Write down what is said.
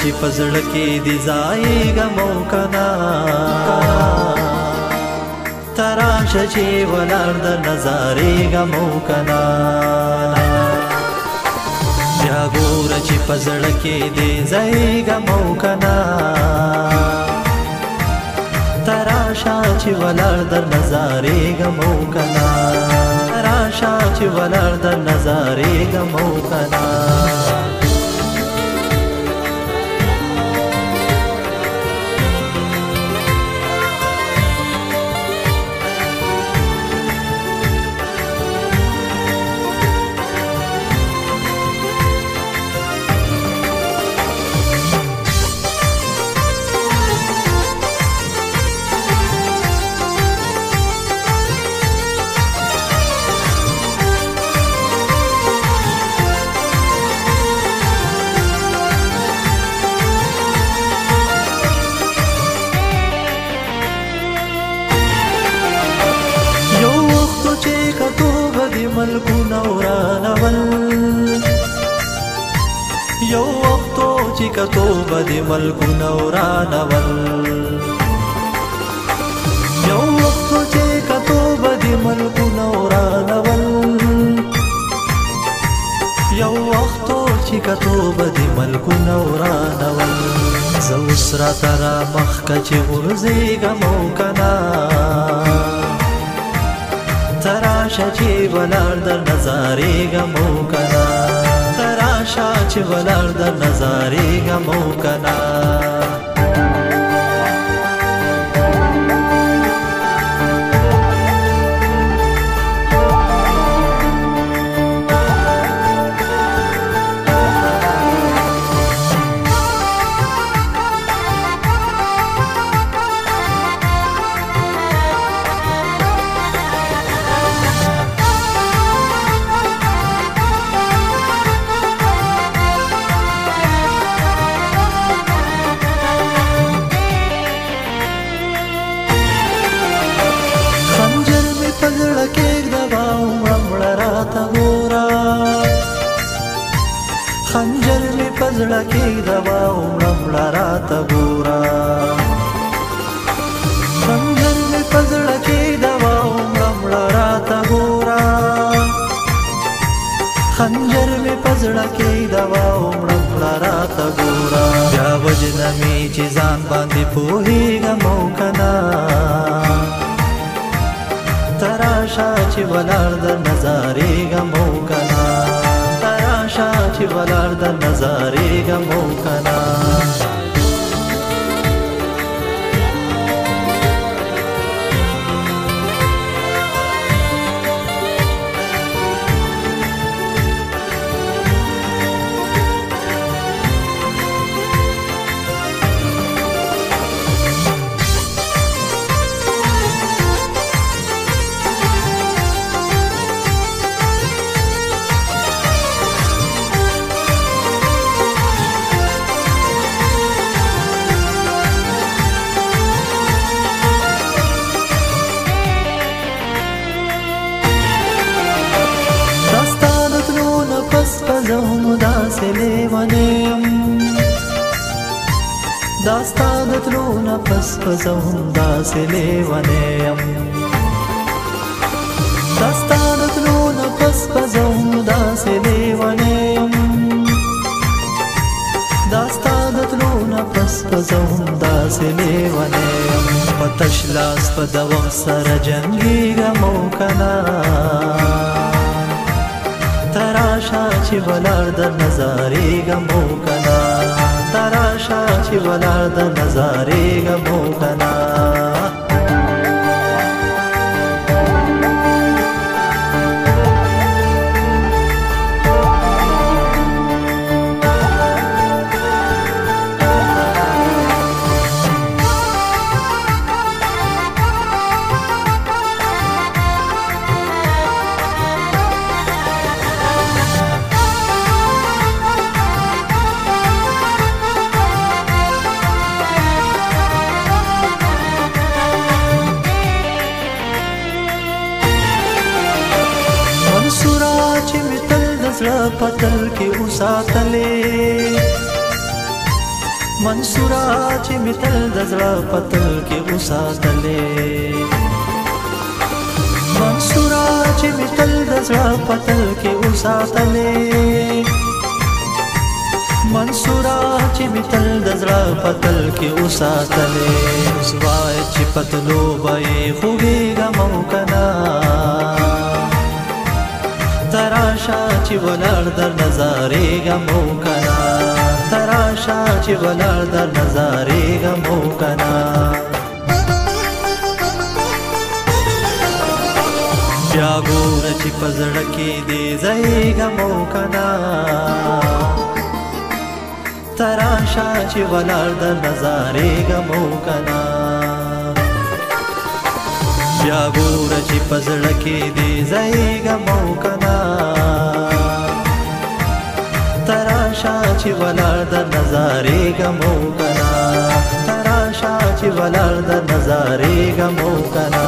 چې پزړه کې دی ځایګه موکنا تراشه چې ولر د نظارېګه موکنا بیا ګوره چې پزړه کې دی ځایګه موکنا تراشه چې ولر د نظارېګه موکنا تراشه چې ولر د نظارېګه موکنا ملکونه ورانول یو وختو چې کتو به د ملکونه ورانول یو وختو چې کتو به د ملکونه ورانول یو وختو چې کتو به د ملکونه ورانول زه اوس راته را مخکه چې غورځېږم او کنه تراشه چې ولر د نظارېګه موکنا تراشه چې ولر د نظارېګه موکنا خنجر می پزړه کې دوا ومړه راته ګورا خنجر می پزړه کې دوا ومړه راته ګورا خنجر می پزړه کې دوا ومړه راته ګورا بیا وجنه می چې ځان باندې پوهېږم او کنه تراشه چې ولر د نظارېګه موکنا تراشه چې ولر د نظارېګه موکنا زهم داسې لیونیم دا ستا د تلو نفس په زهم داسې لیونیم دا ستا د تلو نفس په زهم داسې لیونیم دا ستا د تلو نفس په زهم داسې لیونیم په تش لاس په د وخت سره جنګېږم او کنه تراشه چې ولر د نظارېګه موکنا تراشه چې ولر د نظارېګه موکنا زړه پتل کې وساتلې منصورا چې می تل د زړه پتل کې وساتلې منصورا چې می تل د زړه پتل کې وساتلې منصورا چې می تل د زړه پتل کې وساتلې اوس وای چې پتلو به خوږېږه مو کنه تراشا چې ولاړ در نظارېږه مو کنه تراشا چې ولاړ در نظارېږه مو کنه بیا ګوره چې په زړه کې دې ځایږه مو کنه تراشا چې ولاړ در نظارېږه مو کنه بیا ګوره چې په زړه کې دې ځایږه مو کنه تراشا چې ولاړ در نظارېږه مو کنه تراشا چې ولاړ در نظارېږه مو کنه